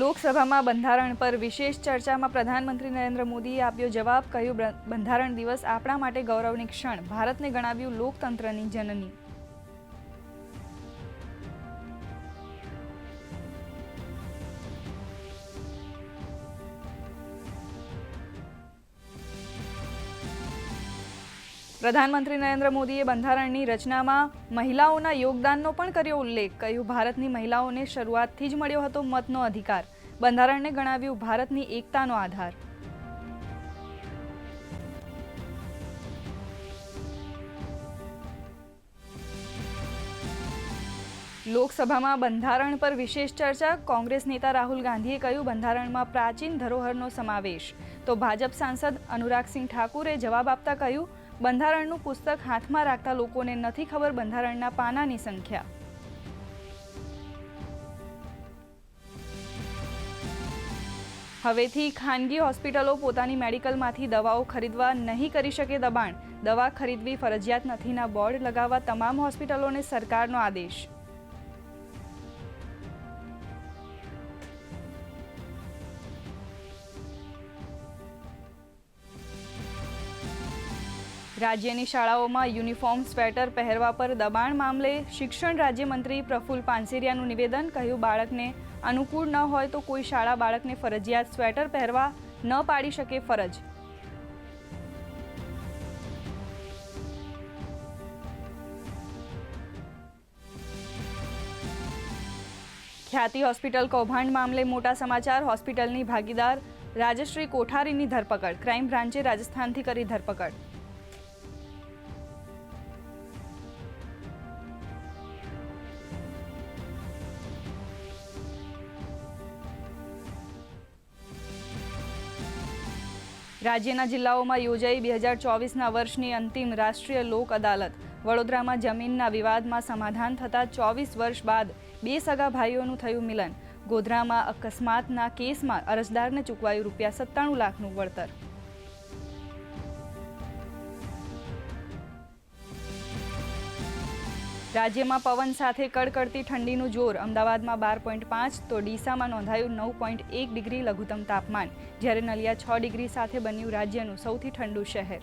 લોકસભામાં બંધારણ પર વિશેષ ચર્ચામાં પ્રધાનમંત્રી નરેન્દ્ર મોદીએ આપ્યો જવાબ. કહ્યું, બંધારણ દિવસ આપણા માટે ગૌરવની ક્ષણ. ભારતને ગણાવ્યું લોકતંત્રની જનની. પ્રધાનમંત્રી નરેન્દ્ર મોદીએ બંધારણની રચનામાં મહિલાઓના યોગદાનનો પણ કર્યો ઉલ્લેખ. કહ્યું, ભારતની મહિલાઓને શરૂઆતથી જ મળ્યો હતો મતનો અધિકાર. બંધારણને ગણાવ્યું ભારતની એકતાનો આધાર. લોકસભામાં બંધારણ પર વિશેષ ચર્ચા. કોંગ્રેસ નેતા રાહુલ ગાંધીએ કહ્યું, બંધારણમાં પ્રાચીન ધરોહરનો સમાવેશ. તો ભાજપ સાંસદ અનુરાગસિંહ ઠાકુરે જવાબ આપતા કહ્યું, બંધારણનું પુસ્તક હાથમાં રાખતા લોકોને નથી ખબર બંધારણના પાનાની સંખ્યા. હવેથી ખાનગી હોસ્પિટલો પોતાની મેડિકલમાંથી દવાઓ ખરીદવા નહીં કરી શકે દબાણ. દવા ખરીદવી ફરજિયાત નથીના બોર્ડ લગાવવા તમામ હોસ્પિટલોને સરકારનો આદેશ. રાજ્યની શાળાઓમાં યુનિફોર્મ સ્વેટર પહેરવા પર દબાણ મામલે શિક્ષણ રાજ્યમંત્રી પ્રફુલ્લ પાનસેરિયાનું નિવેદન. કહ્યું, બાળકને અનુકૂળ ન હોય તો કોઈ શાળા બાળકને ફરજિયાત સ્વેટર પહેરવા ન પાડી શકે ફરજ. ખ્યાતિ હોસ્પિટલ કૌભાંડ મામલે મોટા સમાચાર. હોસ્પિટલની ભાગીદાર રાજશ્રી કોઠારીની ધરપકડ. ક્રાઇમ બ્રાન્ચે રાજસ્થાનથી કરી ધરપકડ. રાજ્યના જિલ્લાઓમાં યોજાઈ 2024ના વર્ષની અંતિમ રાષ્ટ્રીય લોક અદાલત. વડોદરામાં જમીનના વિવાદમાં સમાધાન થતાં 24 વર્ષ બાદ બે સગા ભાઈઓનું થયું મિલન. ગોધરામાં અકસ્માતના કેસમાં અરજદારને ચૂકવાયું ₹97 લાખનું વળતર. રાજ્યમાં પવન સાથે કડકડતી ઠંડીનું જોર. અમદાવાદમાં 12.5 તો ડીસામાં નોંધાયું 9.1 ડિગ્રી લઘુત્તમ તાપમાન. જ્યારે નલિયા 6 ડિગ્રી સાથે બન્યું રાજ્યનું સૌથી ઠંડુ શહેર.